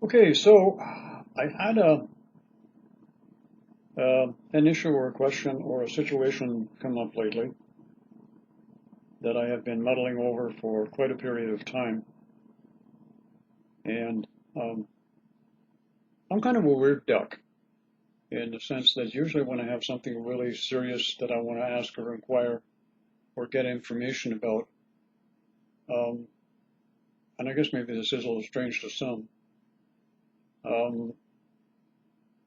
Okay, so I had an issue or a question or a situation come up lately that I have been muddling over for quite a period of time. And I'm kind of a weird duck in the sense that usually when I have something really serious that I want to ask or inquire or get information about, and I guess maybe this is a little strange to some,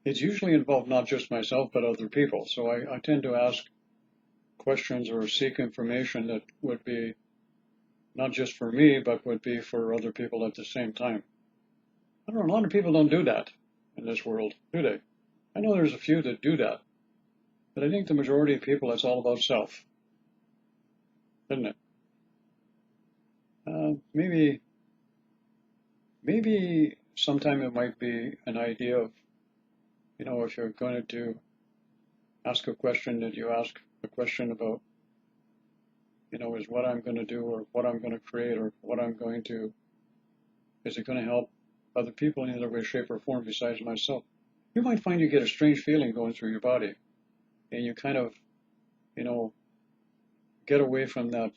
it's usually involved not just myself but other people. So I tend to ask questions or seek information that would be not just for me, but would be for other people at the same time. I don't know, a lot of people don't do that in this world, do they? I know there's a few that do that, but I think the majority of people, it's all about self, isn't it? Maybe sometime it might be an idea of, if you're going to ask a question, that you ask a question about, is what I'm going to do or what I'm going to create or what I'm going to, is it going to help other people in any other way, shape, or form besides myself? You might find you get a strange feeling going through your body, and you kind of, get away from that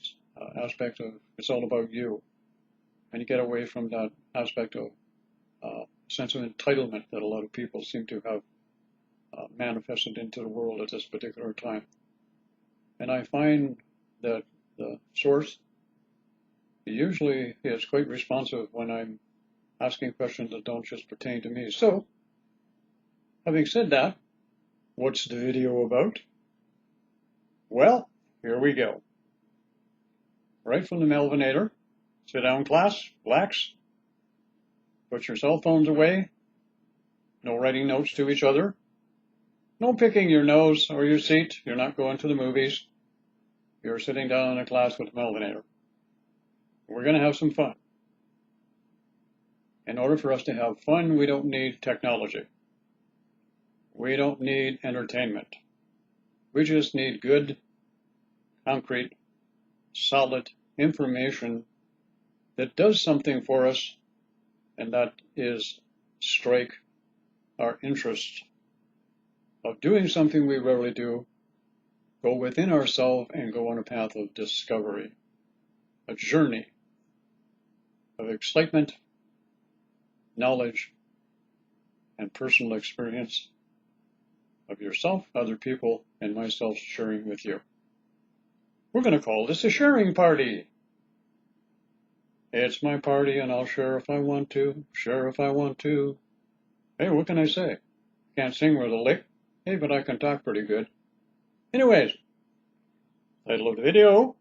aspect of it's all about you, and you get away from that aspect of sense of entitlement that a lot of people seem to have manifested into the world at this particular time. And I find that the source usually is quite responsive when I'm asking questions that don't just pertain to me. So, having said that, what's the video about? Well, here we go. Right from the Melvinator. Sit down, class, relax, put your cell phones away, no writing notes to each other, no picking your nose or your seat, you're not going to the movies, you're sitting down in a class with the Melvinator. We're going to have some fun. In order for us to have fun, we don't need technology. We don't need entertainment. We just need good, concrete, solid information that does something for us, and that is strike our interest of doing something we rarely do, go within ourselves and go on a path of discovery, a journey of excitement, knowledge, and personal experience of yourself, other people, and myself sharing with you. We're going to call this a sharing party. It's my party and I'll share if I want to, share if I want to. Hey, what can I say? Can't sing with a lick. Hey, but I can talk pretty good. Anyways, title of the video.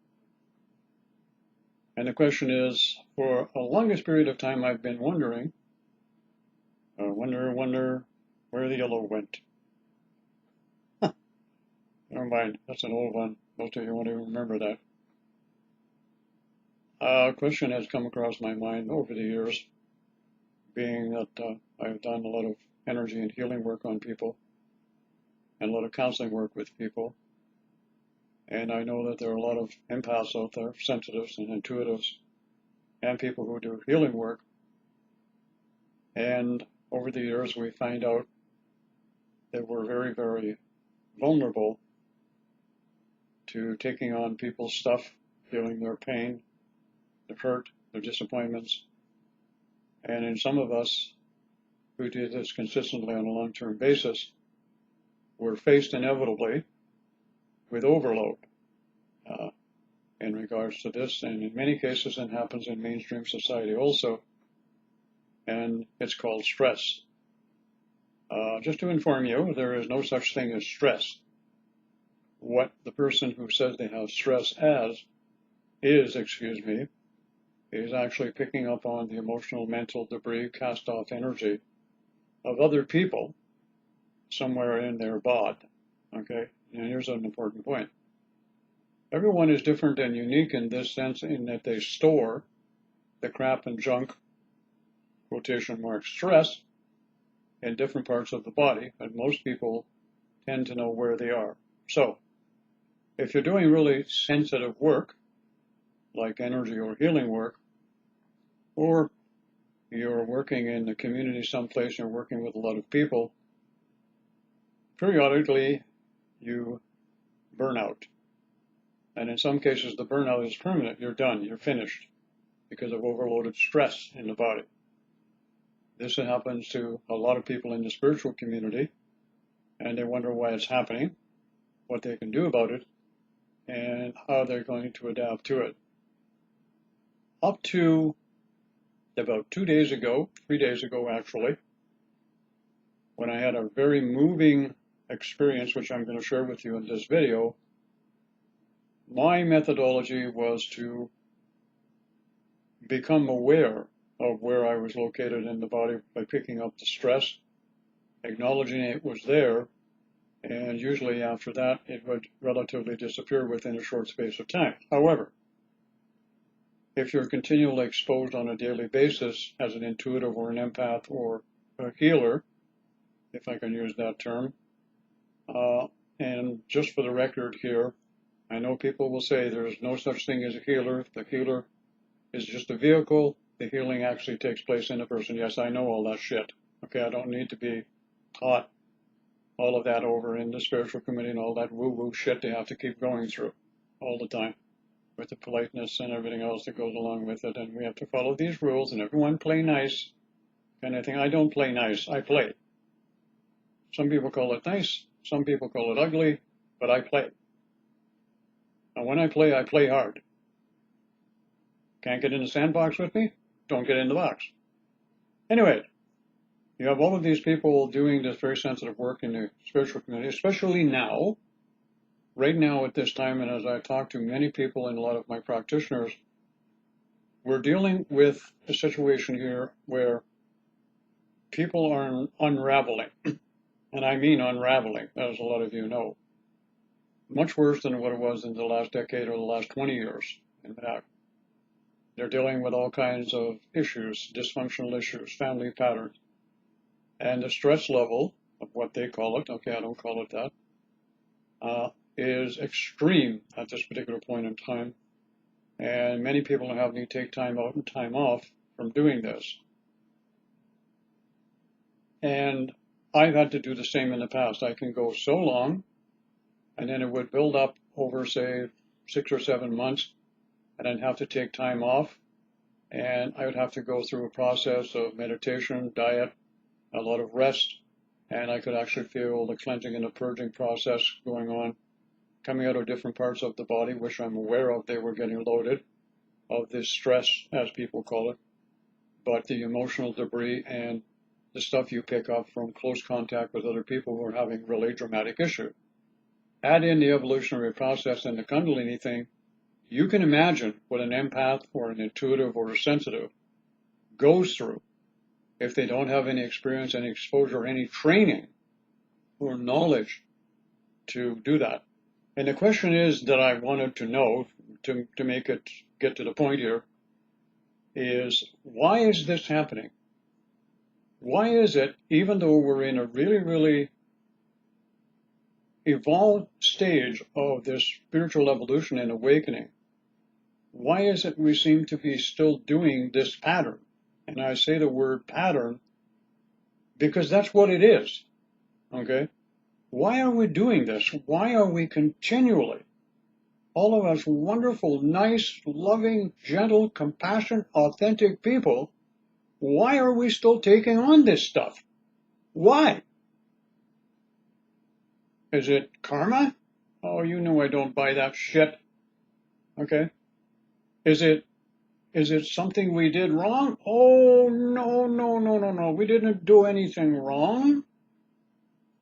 And the question is, for the longest period of time I've been wondering, wonder where the yellow went. Never mind, that's an old one. Most of you won't even remember that. A question has come across my mind over the years, being that I've done a lot of energy and healing work on people and a lot of counseling work with people. And I know that there are a lot of empaths out there, sensitives and intuitives, and people who do healing work. And over the years, we find out that we're very, very vulnerable to taking on people's stuff, feeling their pain, their hurt, their disappointments. And in some of us who do this consistently on a long-term basis, we're faced inevitably with overload in regards to this, and in many cases it happens in mainstream society also, and it's called stress. Just to inform you, there is no such thing as stress. What the person who says they have stress is actually picking up on the emotional, mental debris, cast off energy of other people somewhere in their bod. Okay, and here's an important point. Everyone is different and unique in this sense, in that they store the crap and junk, quotation mark, stress, in different parts of the body, and most people tend to know where they are. So, if you're doing really sensitive work, like energy or healing work, or you're working in the community someplace, you're working with a lot of people, periodically you burn out. And in some cases, the burnout is permanent. You're done. You're finished because of overloaded stress in the body. This happens to a lot of people in the spiritual community, and they wonder why it's happening, what they can do about it, and how they're going to adapt to it. Up to about 2 days ago, 3 days ago actually, when I had a very moving experience, which I'm going to share with you in this video, my methodology was to become aware of where I was located in the body by picking up the stress, acknowledging it was there, and usually after that it would relatively disappear within a short space of time. However, if you're continually exposed on a daily basis as an intuitive or an empath or a healer, if I can use that term, and just for the record here, I know people will say there's no such thing as a healer. The healer is just a vehicle. The healing actually takes place in a person. Yes, I know all that shit. Okay, I don't need to be taught all of that over in the spiritual community and all that woo-woo shit they have to keep going through all the time with the politeness and everything else that goes along with it. And we have to follow these rules and everyone play nice kind of thing. I don't play nice. I play. Some people call it nice. Some people call it ugly, but I play. And when I play hard. Can't get in the sandbox with me? Don't get in the box. Anyway, you have all of these people doing this very sensitive work in the spiritual community, especially now, right now at this time, and as I talk to many people and a lot of my practitioners, we're dealing with a situation here where people are unraveling. And I mean unraveling, as a lot of you know. Much worse than what it was in the last decade or the last 20 years, in fact. They're dealing with all kinds of issues, dysfunctional issues, family patterns. And the stress level of what they call it, okay, I don't call it that, is extreme at this particular point in time. And many people are having to take time out and time off from doing this. And I've had to do the same in the past. I can go so long, and then it would build up over, say, 6 or 7 months, and I'd have to take time off, and I would have to go through a process of meditation, diet, a lot of rest, and I could actually feel the cleansing and the purging process going on, coming out of different parts of the body, which I'm aware of. They were getting loaded of this stress, as people call it, but the emotional debris and the stuff you pick up from close contact with other people who are having really dramatic issues. Add in the evolutionary process and the Kundalini thing, you can imagine what an empath or an intuitive or a sensitive goes through if they don't have any experience, any exposure, any training or knowledge to do that. And the question is that I wanted to know, to make it get to the point here, is why is this happening? Why is it, even though we're in a really, really evolved stage of this spiritual evolution and awakening, why is it we seem to be still doing this pattern? And I say the word pattern because that's what it is, okay? Why are we doing this? Why are we continually, all of us wonderful, nice, loving, gentle, compassionate, authentic people, why are we still taking on this stuff? Why? Is it karma? Oh, you know I don't buy that shit. Okay. Is it something we did wrong? Oh, no. We didn't do anything wrong.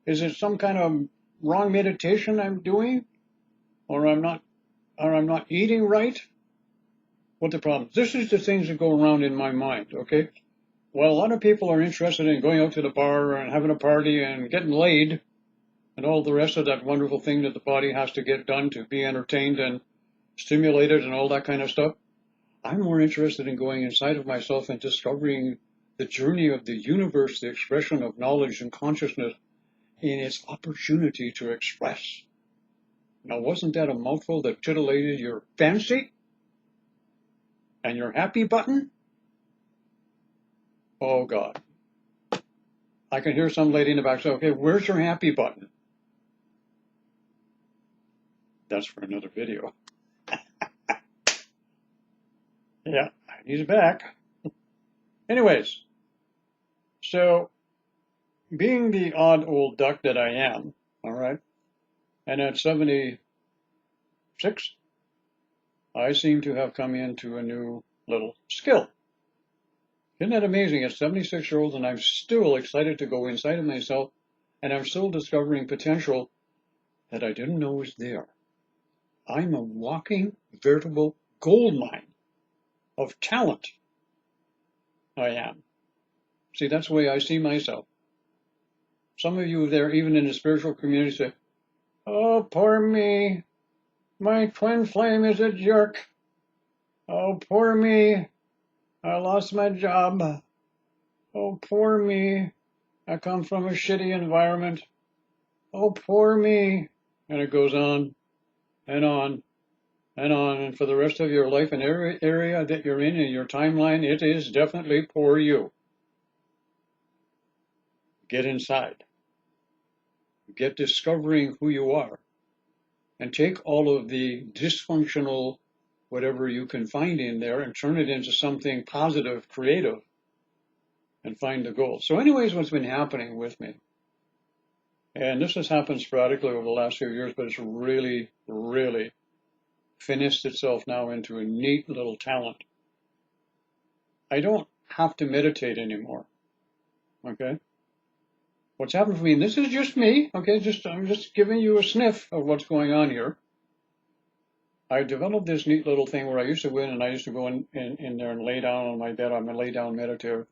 Is it some kind of wrong meditation I'm doing? Or I'm not eating right? What the problem? This is the things that go around in my mind, okay? Well, a lot of people are interested in going out to the bar and having a party and getting laid and all the rest of that wonderful thing that the body has to get done to be entertained and stimulated and all that kind of stuff. I'm more interested in going inside of myself and discovering the journey of the universe, the expression of knowledge and consciousness in its opportunity to express. Now, wasn't that a mouthful that titillated your fancy and your happy button? Oh, God. I can hear some lady in the back say, okay, where's your happy button? That's for another video. Yeah, he's back. Anyways, so being the odd old duck that I am, all right, and at 76, I seem to have come into a new little skill. Isn't that amazing? At 76 years old, and I'm still excited to go inside of myself, and I'm still discovering potential that I didn't know was there. I'm a walking, veritable gold mine of talent. I am. See, that's the way I see myself. Some of you there, even in the spiritual community, say, oh, poor me. My twin flame is a jerk. Oh, poor me. I lost my job. Oh, poor me. I come from a shitty environment. Oh, poor me. And it goes on and on and on. And for the rest of your life and every area that you're in your timeline, it is definitely poor you. Get inside. Get discovering who you are. And take all of the dysfunctional, whatever you can find in there, and turn it into something positive, creative, and find the goal. So anyways, what's been happening with me, and this has happened sporadically over the last few years, but it's really, really finished itself now into a neat little talent. I don't have to meditate anymore, okay? What's happened for me, and this is just me, okay? I'm just giving you a sniff of what's going on here. I developed this neat little thing where I used to go in, and I used to go in there and lay down on my bed. I'm a lay down meditator.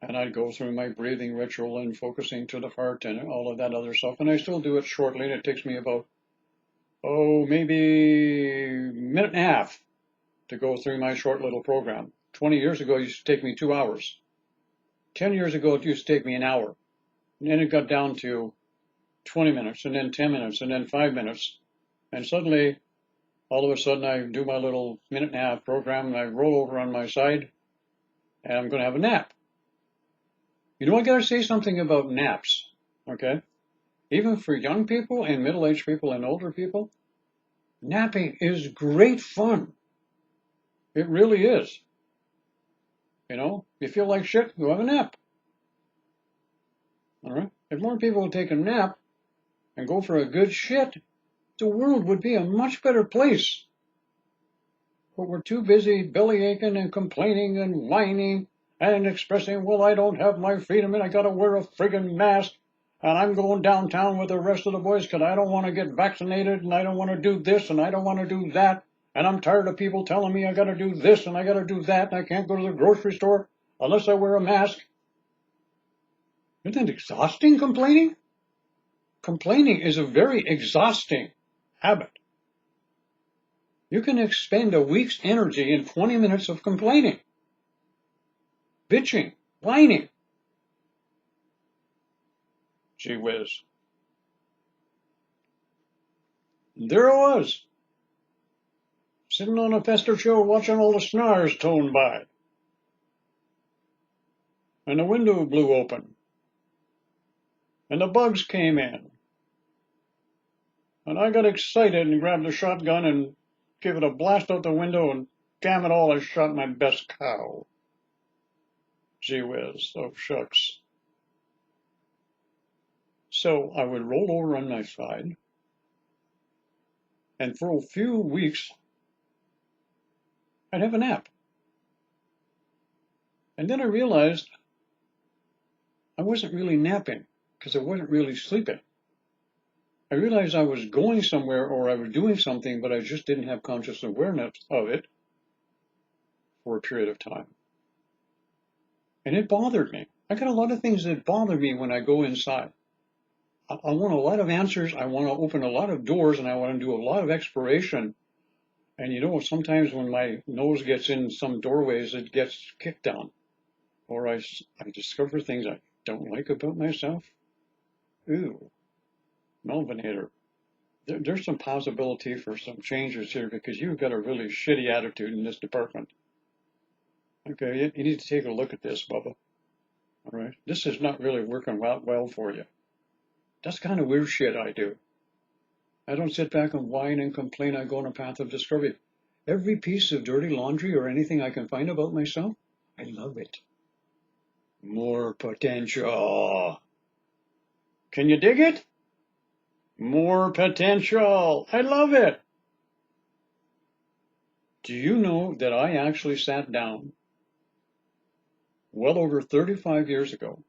And I'd go through my breathing ritual and focusing to the heart and all of that other stuff. And I still do it shortly. And it takes me about, maybe a minute and a half to go through my short little program. 20 years ago, it used to take me 2 hours. 10 years ago, it used to take me an hour. And then it got down to 20 minutes, and then 10 minutes, and then 5 minutes. And suddenly, all of a sudden, I do my little minute and a half program, and I roll over on my side, and I'm going to have a nap. You know, I got to say something about naps, okay? Even for young people and middle-aged people and older people, napping is great fun. It really is. You know, you feel like shit, go have a nap. All right? If more people would take a nap and go for a good shit, the world would be a much better place. But we're too busy belly aching and complaining and whining and expressing, well, I don't have my freedom and I gotta wear a friggin' mask and I'm going downtown with the rest of the boys because I don't want to get vaccinated and I don't want to do this and I don't want to do that and I'm tired of people telling me I gotta do this and I gotta do that and I can't go to the grocery store unless I wear a mask. Isn't that exhausting, complaining? Complaining is a very exhausting habit. You can expend a week's energy in 20 minutes of complaining, bitching, whining. Gee whiz. And there I was, sitting on a fester chair watching all the snars tone by. And the window blew open. And the bugs came in. And I got excited and grabbed the shotgun and gave it a blast out the window and damn it all, I shot my best cow. Gee whiz, oh shucks. So I would roll over on my side, and for a few weeks, I'd have a nap. And then I realized I wasn't really napping because I wasn't really sleeping. I realized I was going somewhere or I was doing something, but I just didn't have conscious awareness of it for a period of time. And it bothered me. I got a lot of things that bother me when I go inside. I want a lot of answers. I want to open a lot of doors and I want to do a lot of exploration. And you know, sometimes when my nose gets in some doorways, it gets kicked down. Or I discover things I don't like about myself. Ooh, Melvinator. There's some possibility for some changes here because you've got a really shitty attitude in this department. Okay, you need to take a look at this, Bubba. All right? This is not really working well for you. That's kind of weird shit I do. I don't sit back and whine and complain. I go on a path of discovery. Every piece of dirty laundry or anything I can find about myself, I love it. More potential. Can you dig it? More potential. I love it. Do you know that I actually sat down well over 35 years ago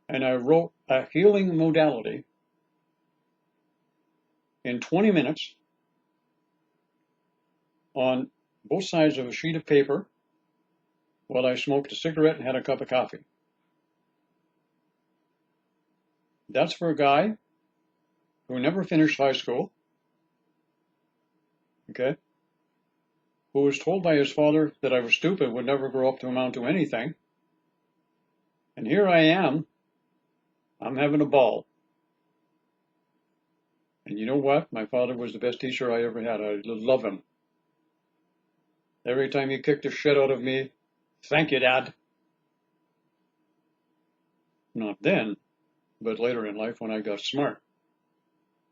and I wrote a healing modality in 20 minutes on both sides of a sheet of paper while I smoked a cigarette and had a cup of coffee. That's for a guy who never finished high school, okay, who was told by his father that I was stupid, would never grow up to amount to anything. And here I am, I'm having a ball. And you know what? My father was the best teacher I ever had. I love him. Every time he kicked the shit out of me, thank you, Dad. Not then, but later in life when I got smart.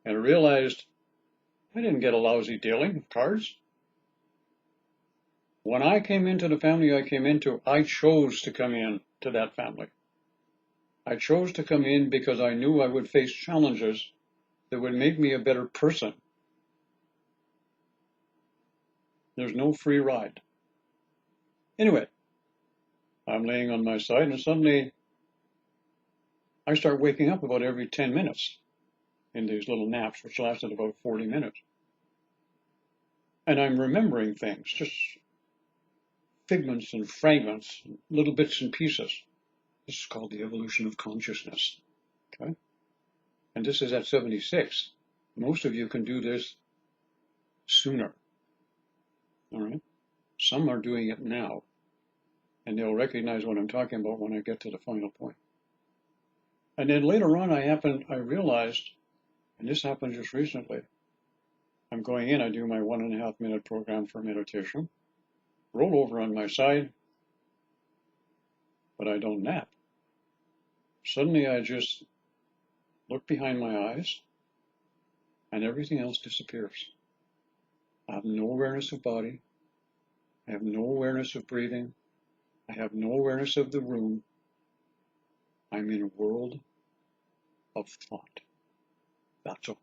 And I realized I didn't get a lousy dealing of cards. When I came into the family I came into, I chose to come in to that family. I chose to come in because I knew I would face challenges that would make me a better person. There's no free ride. Anyway, I'm laying on my side and suddenly I start waking up about every 10 minutes in these little naps, which lasted about 40 minutes. And I'm remembering things, just figments and fragments, little bits and pieces. This is called the evolution of consciousness. Okay? And this is at 76. Most of you can do this sooner. All right? Some are doing it now. And they'll recognize what I'm talking about when I get to the final point. And then later on, I realized, and this happened just recently, I'm going in, I do my 1.5 minute program for meditation, roll over on my side, but I don't nap. Suddenly I just look behind my eyes and everything else disappears. I have no awareness of body. I have no awareness of breathing. I have no awareness of the room. I'm in a world of thought. That's all.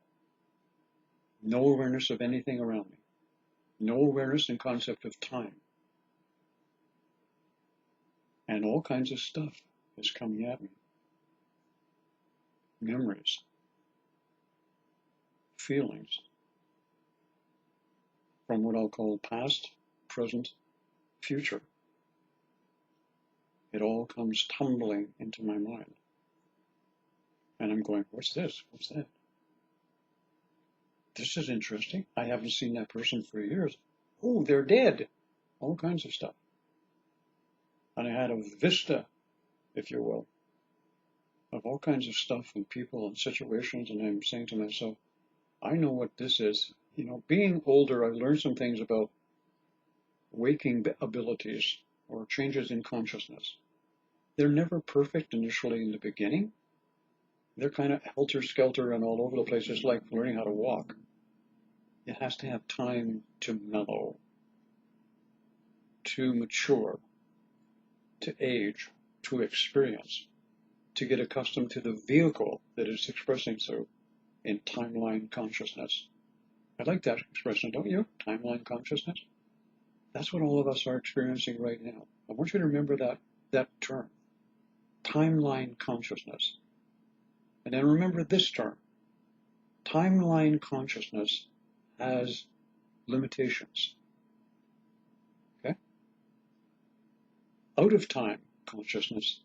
No awareness of anything around me. No awareness and concept of time. And all kinds of stuff is coming at me. Memories. Feelings. From what I'll call past, present, future. It all comes tumbling into my mind. And I'm going, what's this? What's that? This is interesting. I haven't seen that person for years. Oh, they're dead. All kinds of stuff. And I had a vista, if you will, of all kinds of stuff and people and situations. And I'm saying to myself, I know what this is. You know, being older, I learned some things about waking abilities or changes in consciousness. They're never perfect initially in the beginning. They're kind of helter-skelter and all over the place, just like learning how to walk. It has to have time to mellow, to mature, to age, to experience, to get accustomed to the vehicle that it's expressing through in timeline consciousness. I like that expression, don't you? Timeline consciousness. That's what all of us are experiencing right now. I want you to remember that term, timeline consciousness. And then remember this term, timeline consciousness has limitations. Okay? Out of time consciousness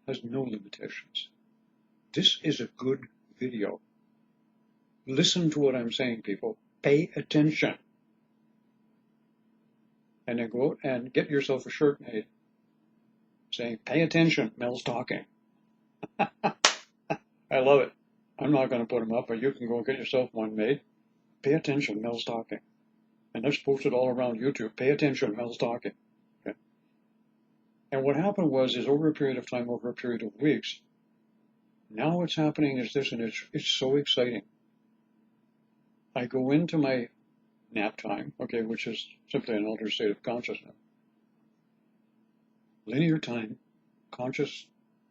has no limitations. This is a good video. Listen to what I'm saying, people. Pay attention. And then go out and get yourself a shirt made saying, pay attention, Mel's talking. I love it. I'm not going to put them up, but you can go get yourself one made. Pay attention, Mel's talking. And let's post it all around YouTube. Pay attention, Mel's talking. Okay. And what happened was, is over a period of time, over a period of weeks, now what's happening is this, and it's so exciting. I go into my nap time, okay, which is simply an altered state of consciousness. Linear time, conscious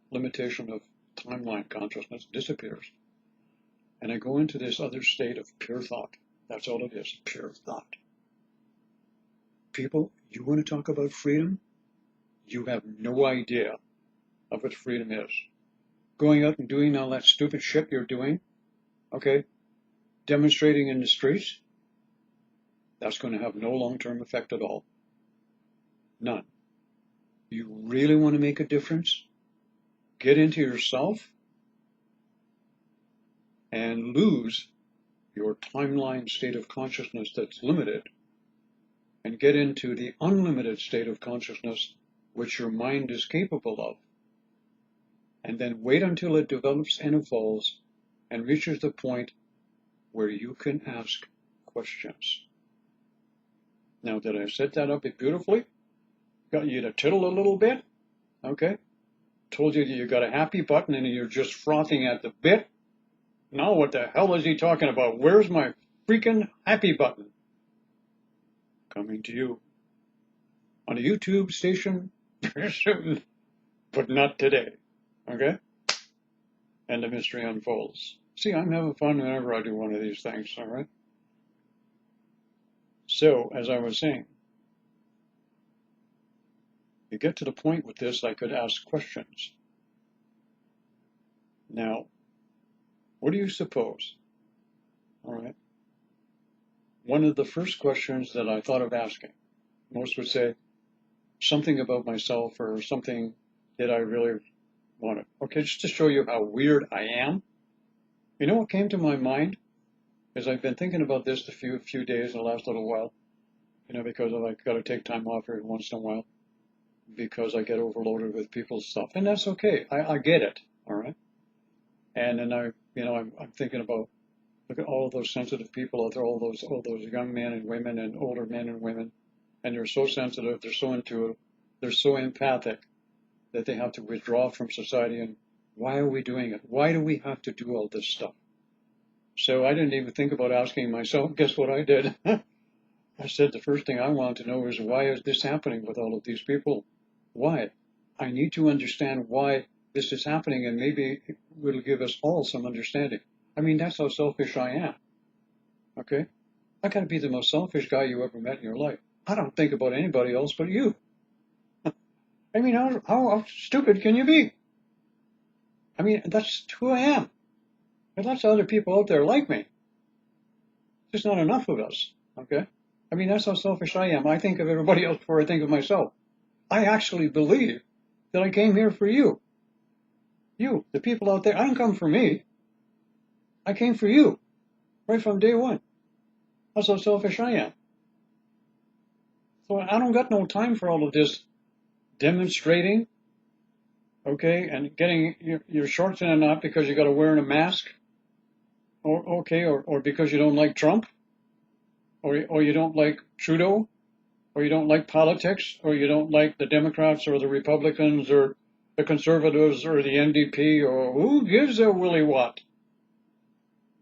limitation of timeline consciousness disappears. And I go into this other state of pure thought. That's all it is, pure thought. People, you want to talk about freedom? You have no idea of what freedom is. Going out and doing all that stupid shit you're doing, okay, demonstrating in the streets, that's going to have no long-term effect at all. None. You really want to make a difference? Get into yourself and lose your timeline state of consciousness that's limited and get into the unlimited state of consciousness which your mind is capable of. And then wait until it develops and evolves and reaches the point where you can ask questions. Now, did I set that up beautifully? Got you to tittle a little bit? Okay. Told you that you got a happy button and you're just frothing at the bit? Now what the hell is he talking about? Where's my freaking happy button? Coming to you on a YouTube station very soon, but not today. Okay? And the mystery unfolds. See, I'm having fun whenever I do one of these things, all right? So, as I was saying, you get to the point with this, I could ask questions. Now, what do you suppose? All right. One of the first questions that I thought of asking, most would say something about myself or something that I really wanted. Okay, just to show you how weird I am. You know what came to my mind? As I've been thinking about this a few days in the last little while, you know, because I've got to take time off every once in a while because I get overloaded with people's stuff. And that's okay. I get it. All right. And then I'm thinking about, look at all of those sensitive people out there, all those young men and women and older men and women, and they're so sensitive, they're so intuitive, they're so empathic that they have to withdraw from society. And why are we doing it? Why do we have to do all this stuff? So I didn't even think about asking myself. Guess what I did? I said the first thing I want to know is, why is this happening with all of these people? Why? I need to understand why this is happening, and maybe it will give us all some understanding. I mean, that's how selfish I am. Okay? I gotta be the most selfish guy you ever met in your life. I don't think about anybody else but you. I mean, how stupid can you be? I mean, that's who I am. There's lots of other people out there like me. There's not enough of us. Okay? I mean, that's how selfish I am. I think of everybody else before I think of myself. I actually believe that I came here for you. You, the people out there. I didn't come for me. I came for you. Right from day one. That's how selfish I am. So I don't got no time for all of this demonstrating, okay, and getting your shorts in a knot because you got to wear a mask, or because you don't like Trump, or you don't like Trudeau, or you don't like politics, or you don't like the Democrats or the Republicans or the Conservatives or the NDP, or who gives a willy what?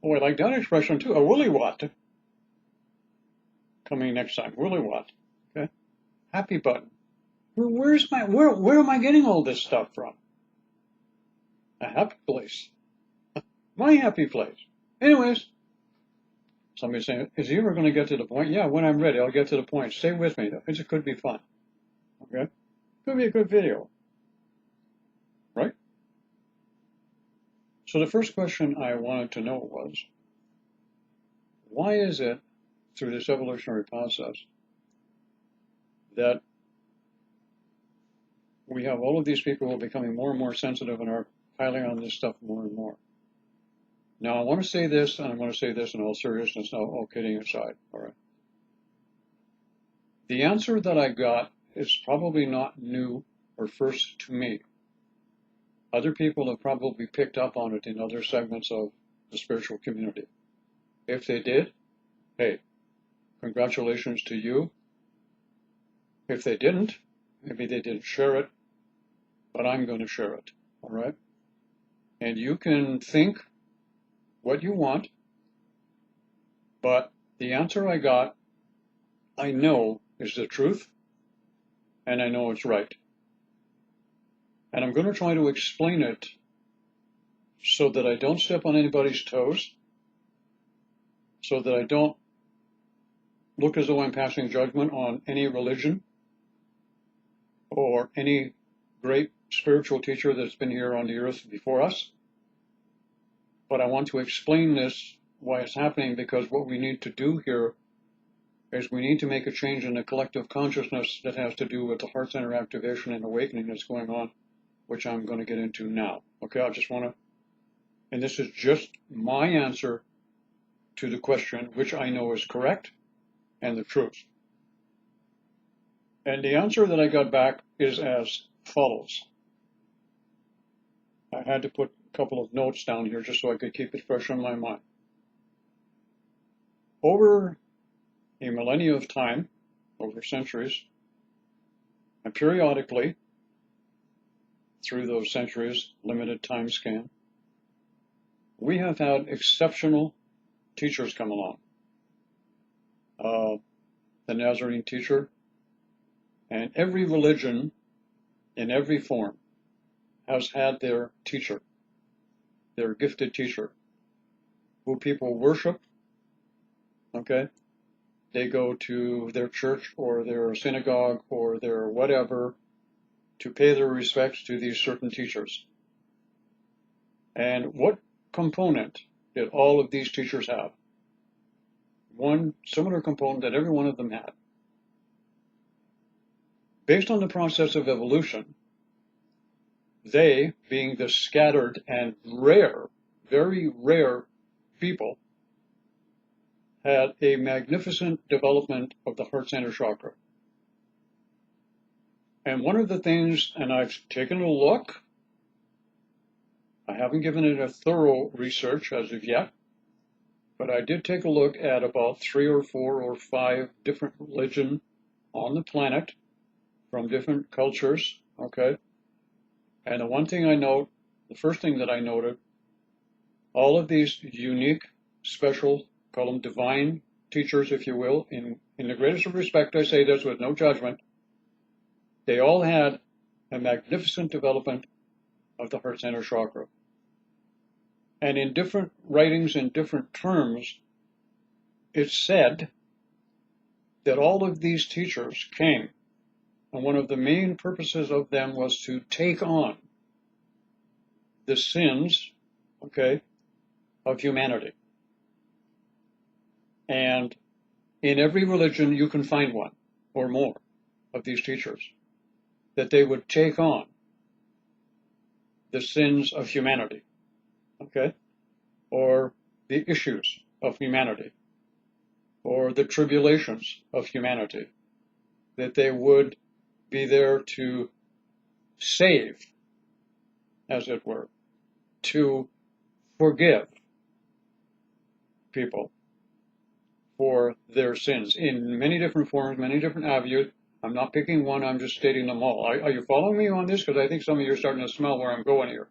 Oh, I like that expression too, a willy what. Coming next time, willy what. Okay, happy button. Where am I getting all this stuff from? A happy place. My happy place. Anyways, somebody's saying, is he ever going to get to the point? Yeah, when I'm ready, I'll get to the point. Stay with me. It could be fun. Okay? Could be a good video. Right? So the first question I wanted to know was, why is it, through this evolutionary process, that we have all of these people who are becoming more and more sensitive and are piling on this stuff more and more? Now, I want to say this, and I want to say this in all seriousness, all kidding aside, all right? The answer that I got is probably not new or first to me. Other people have probably picked up on it in other segments of the spiritual community. If they did, hey, congratulations to you. If they didn't, maybe they didn't share it, but I'm going to share it, all right? And you can think what you want, but the answer I got, I know is the truth, and I know it's right. And I'm going to try to explain it so that I don't step on anybody's toes, so that I don't look as though I'm passing judgment on any religion or any great spiritual teacher that's been here on the earth before us. But I want to explain this, why it's happening, because what we need to do here is we need to make a change in the collective consciousness that has to do with the heart center activation and awakening that's going on, which I'm going to get into now. Okay, I just want to, and this is just my answer to the question, which I know is correct and the truth. And the answer that I got back is as follows. I had to put a couple of notes down here just so I could keep it fresh in my mind. Over a millennia of time, over centuries, and periodically, through those centuries, limited time scan, we have had exceptional teachers come along. The Nazarene teacher, and every religion in every form has had their teacher, their gifted teacher, who people worship, okay? They go to their church or their synagogue or their whatever to pay their respects to these certain teachers. And what component did all of these teachers have? One similar component that every one of them had. Based on the process of evolution, they, being the scattered and rare, very rare people, had a magnificent development of the heart center chakra. And one of the things, and I've taken a look, I haven't given it a thorough research as of yet, but I did take a look at about 3 or 4 or 5 different religions on the planet from different cultures, okay? And the one thing I note, the first thing that I noted, all of these unique, special, call them divine teachers, if you will, in the greatest of respect, I say this with no judgment, they all had a magnificent development of the heart center chakra. And in different writings, in different terms, it's said that all of these teachers came, and one of the main purposes of them was to take on the sins, okay, of humanity. And in every religion, you can find one or more of these teachers, that they would take on the sins of humanity, okay, or the issues of humanity, or the tribulations of humanity, that they would be there to save, as it were, to forgive people for their sins in many different forms, many different avenues. I'm not picking one, I'm just stating them all. Are you following me on this? Because I think some of you are starting to smell where I'm going here.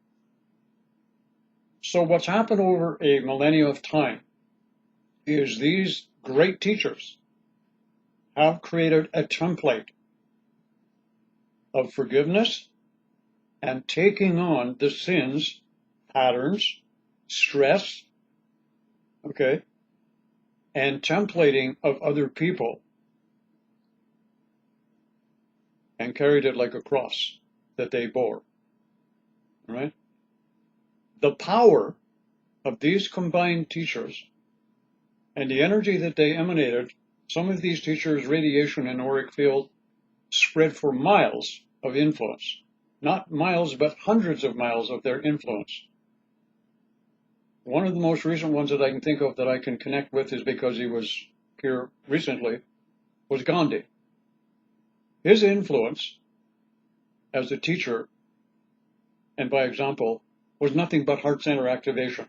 So what's happened over a millennia of time is these great teachers have created a template of forgiveness and taking on the sins, patterns, stress, okay, and templating of other people, and carried it like a cross that they bore, right? The power of these combined teachers and the energy that they emanated, some of these teachers' radiation and auric field spread for miles of influence. Not miles, but hundreds of miles of their influence. One of the most recent ones that I can think of that I can connect with is because he was here recently, was Gandhi. His influence as a teacher, and by example, was nothing but heart center activation.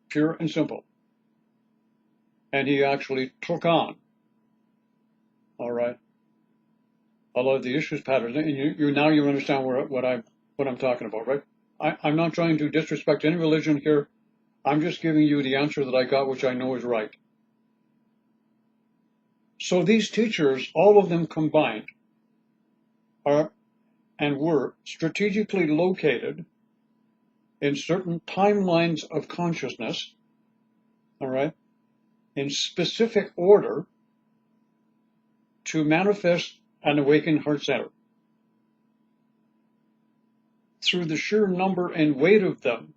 Pure and simple. And he actually took on, all right, a lot of the issues patterns, and you understand what I'm talking about, right? I'm not trying to disrespect any religion here. I'm just giving you the answer that I got, which I know is right. So these teachers, all of them combined, are and were strategically located in certain timelines of consciousness, all right, in specific order to manifest an awakened heart center. Through the sheer number and weight of them,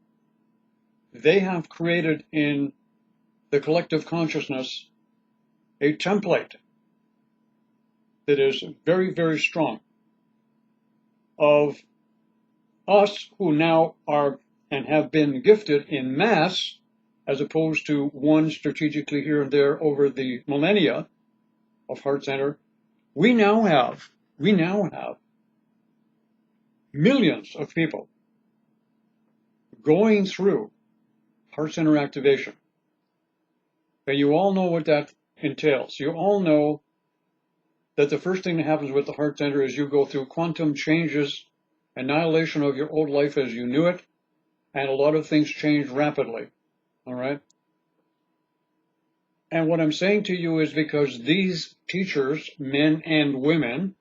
they have created in the collective consciousness a template that is very, very strong of us who now are and have been gifted in mass, as opposed to one strategically here and there over the millennia of heart center. We now have millions of people going through heart center activation. And you all know what that entails. You all know that the first thing that happens with the heart center is you go through quantum changes, annihilation of your old life as you knew it, and a lot of things change rapidly, all right? And what I'm saying to you is because these teachers, men and women,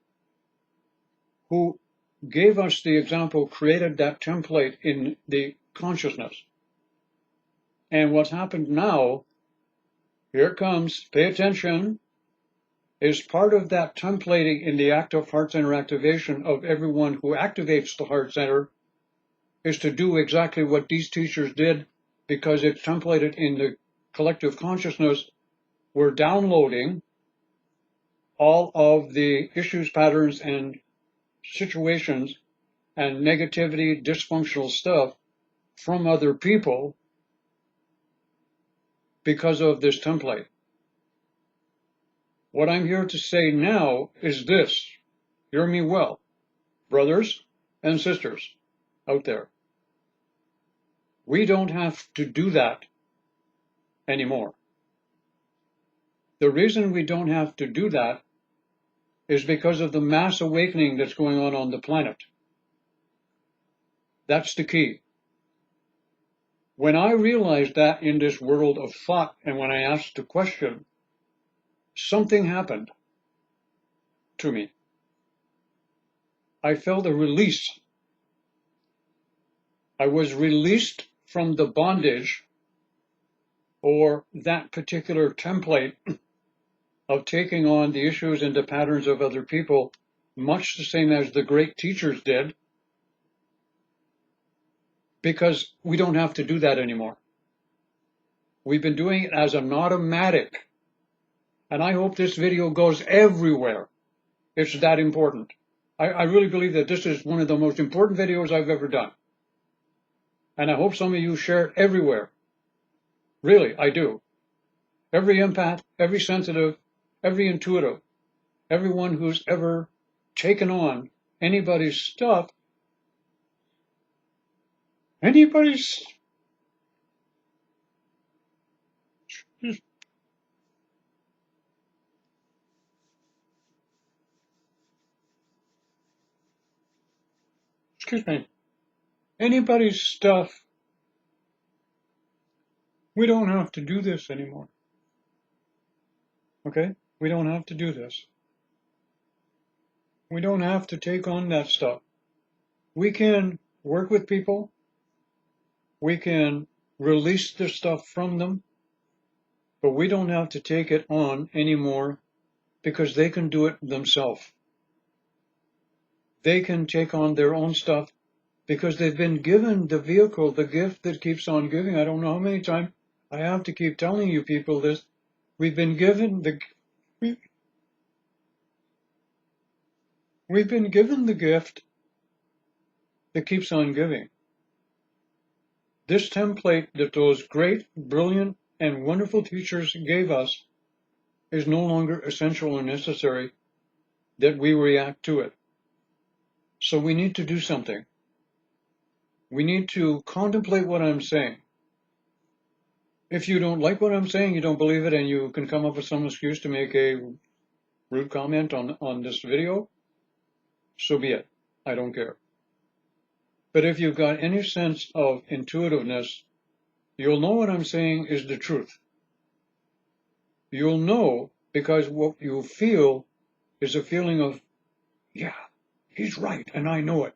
who gave us the example, created that template in the consciousness. And what's happened now, here it comes, pay attention, is part of that templating in the act of heart center activation of everyone who activates the heart center is to do exactly what these teachers did, because it's templated in the collective consciousness. We're downloading all of the issues, patterns, and situations and negativity, dysfunctional stuff from other people because of this template. What I'm here to say now is this. Hear me well, brothers and sisters out there. We don't have to do that anymore. The reason we don't have to do that is because of the mass awakening that's going on the planet. That's the key. When I realized that in this world of thought, and when I asked the question, something happened to me. I felt a release. I was released from the bondage or that particular template of taking on the issues and the patterns of other people, much the same as the great teachers did, because we don't have to do that anymore. We've been doing it as an automatic, and I hope this video goes everywhere. It's that important. I really believe that this is one of the most important videos I've ever done. And I hope some of you share it everywhere. Really, I do. Every empath, every sensitive, every intuitive, everyone who's ever taken on anybody's stuff, excuse me, anybody's stuff, we don't have to do this anymore. Okay? We don't have to do this. We don't have to take on that stuff. We can work with people. We can release the stuff from them, but we don't have to take it on anymore because they can do it themselves. They can take on their own stuff because they've been given the vehicle, the gift that keeps on giving. I don't know how many times I have to keep telling you people this. We've been given the gift that keeps on giving. This template that those great, brilliant, and wonderful teachers gave us is no longer essential or necessary that we react to it. So we need to do something. We need to contemplate what I'm saying. If you don't like what I'm saying, you don't believe it, and you can come up with some excuse to make a rude comment on this video, so be it. I don't care. But if you've got any sense of intuitiveness, you'll know what I'm saying is the truth. You'll know because what you feel is a feeling of, yeah, he's right, and I know it.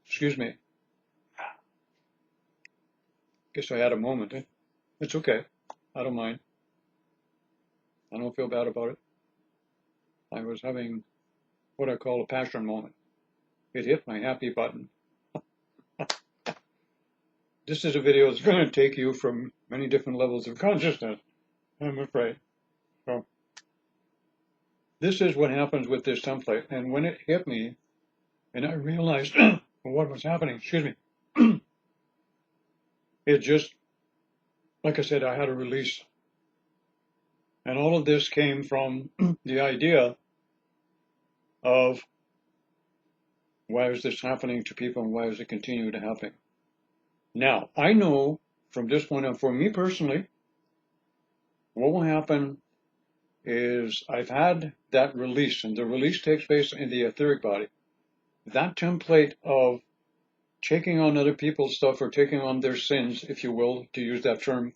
Excuse me. Guess I had a moment. It's okay. I don't mind. I don't feel bad about it. I was having what I call a passion moment. It hit my happy button. This is a video that's going to take you from many different levels of consciousness, I'm afraid. So, this is what happens with this template. And when it hit me, and I realized what was happening, excuse me, it just, like I said, I had a release. And all of this came from the idea of why is this happening to people and why is it continuing to happen? Now, I know from this point on, for me personally, what will happen is I've had that release, and the release takes place in the etheric body. That template of taking on other people's stuff or taking on their sins, if you will, to use that term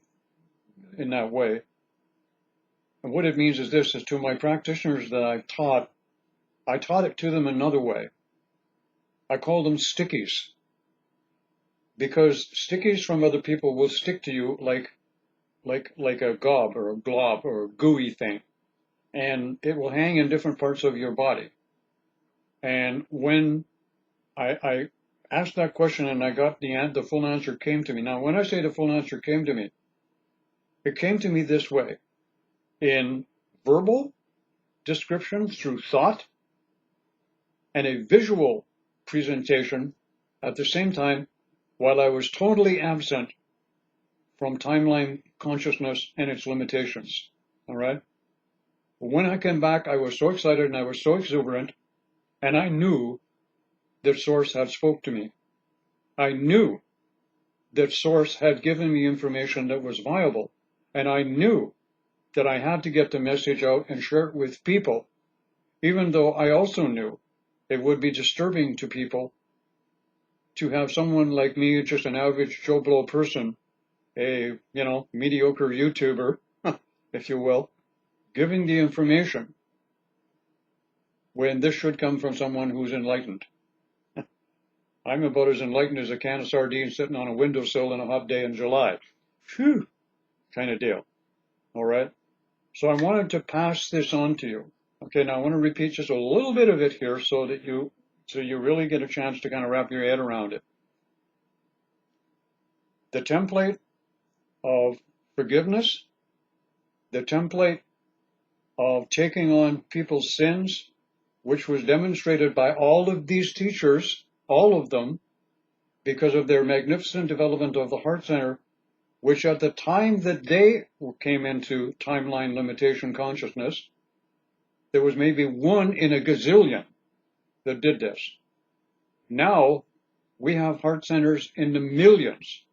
in that way. And what it means is this, is to my practitioners that I taught it to them another way. I call them stickies. Because stickies from other people will stick to you like a gob or a glob or a gooey thing. And it will hang in different parts of your body. And when I asked that question and I got the full answer came to me. Now, when I say the full answer came to me, it came to me this way. In verbal description through thought and a visual presentation at the same time, while I was totally absent from timeline consciousness and its limitations. All right? When I came back, I was so excited and I was so exuberant, and I knew that Source had spoke to me. I knew that Source had given me information that was viable, and I knew that I had to get the message out and share it with people, even though I also knew it would be disturbing to people to have someone like me, just an average Joe Blow person, a, mediocre YouTuber, if you will, giving the information when this should come from someone who's enlightened. I'm about as enlightened as a can of sardines sitting on a windowsill on a hot day in July. Phew, kind of deal. All right? So I wanted to pass this on to you. Okay, now I want to repeat just a little bit of it here so you really get a chance to kind of wrap your head around it. The template of forgiveness, the template of taking on people's sins, which was demonstrated by all of these teachers, all of them, because of their magnificent development of the heart center, which at the time that they came into timeline limitation consciousness, there was maybe one in a gazillion that did this. Now we have heart centers in the millions.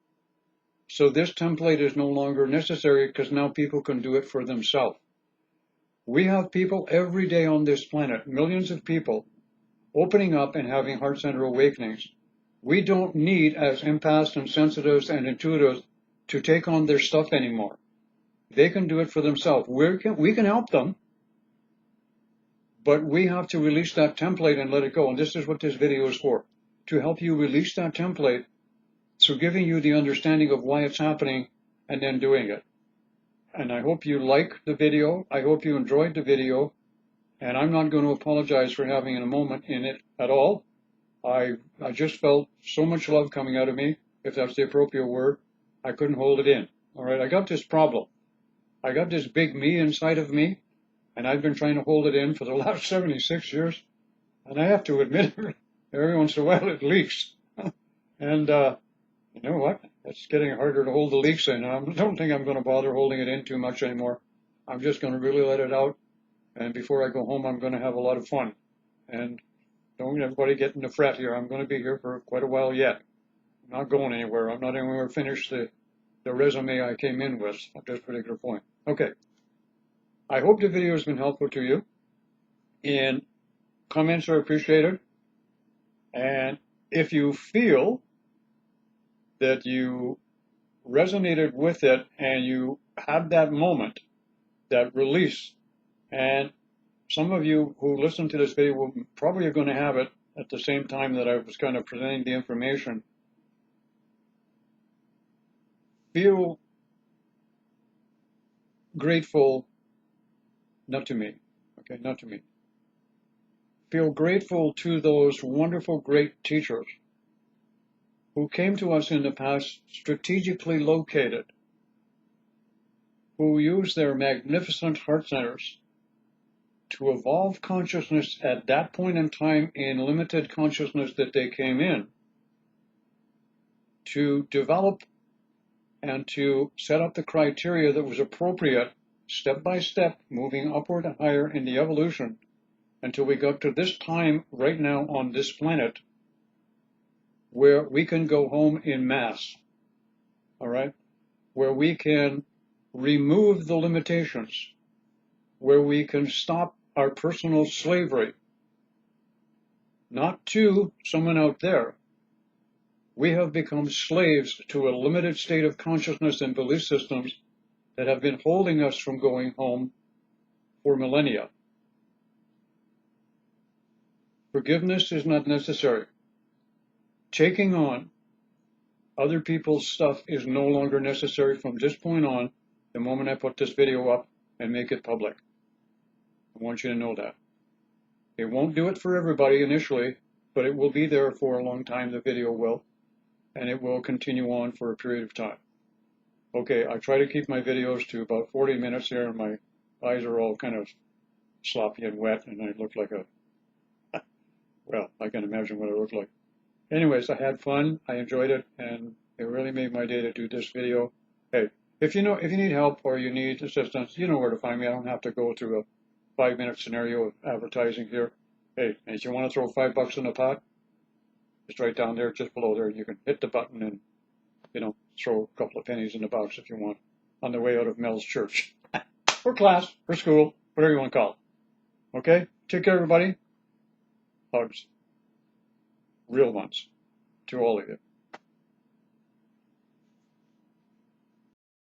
So this template is no longer necessary because now people can do it for themselves. We have people every day on this planet, millions of people, opening up and having heart center awakenings. We don't need, as empaths and sensitives and intuitives, to take on their stuff anymore. They can do it for themselves. We can help them, but we have to release that template and let it go. And this is what this video is for, to help you release that template, so giving you the understanding of why it's happening and then doing it. And I hope you like the video. I hope you enjoyed the video. And I'm not going to apologize for having a moment in it at all. I just felt so much love coming out of me, if that's the appropriate word. I couldn't hold it in. All right, I got this problem. I got this big me inside of me, and I've been trying to hold it in for the last 76 years. And I have to admit, every once in a while it leaks. And you know what? It's getting harder to hold the leaks in. I don't think I'm going to bother holding it in too much anymore. I'm just going to really let it out. And before I go home, I'm going to have a lot of fun. And don't everybody get in the fret here. I'm going to be here for quite a while yet. I'm not going anywhere. I'm not anywhere finished the resume I came in with at this particular point. Okay. I hope the video has been helpful to you. And comments are appreciated. And if you feel that you resonated with it and you had that moment, that release, and some of you who listen to this video will probably are going to have it at the same time that I was kind of presenting the information. Feel grateful, not to me, okay, not to me. Feel grateful to those wonderful, great teachers who came to us in the past strategically located, who used their magnificent heart centers to evolve consciousness at that point in time in limited consciousness that they came in, to develop and to set up the criteria that was appropriate, step by step, moving upward and higher in the evolution until we got to this time right now on this planet where we can go home in mass, all right? Where we can remove the limitations, where we can stop our personal slavery, not to someone out there. We have become slaves to a limited state of consciousness and belief systems that have been holding us from going home for millennia. Forgiveness is not necessary. Taking on other people's stuff is no longer necessary from this point on, the moment I put this video up and make it public. I want you to know that. It won't do it for everybody initially, but it will be there for a long time, the video will, and it will continue on for a period of time. Okay, I try to keep my videos to about 40 minutes here, and my eyes are all kind of sloppy and wet, and I look like a, well, I can imagine what I look like. Anyways, I had fun, I enjoyed it, and it really made my day to do this video. Hey, if you need help or you need assistance, you know where to find me. I don't have to go through a 5-minute scenario of advertising here. Hey, and if you want to throw $5 in the pot, it's right down there, just below there. You can hit the button and, throw a couple of pennies in the box if you want, on the way out of Mel's church. Or class, or school, whatever you want to call it. Okay? Take care, everybody. Hugs. Real ones. To all of you.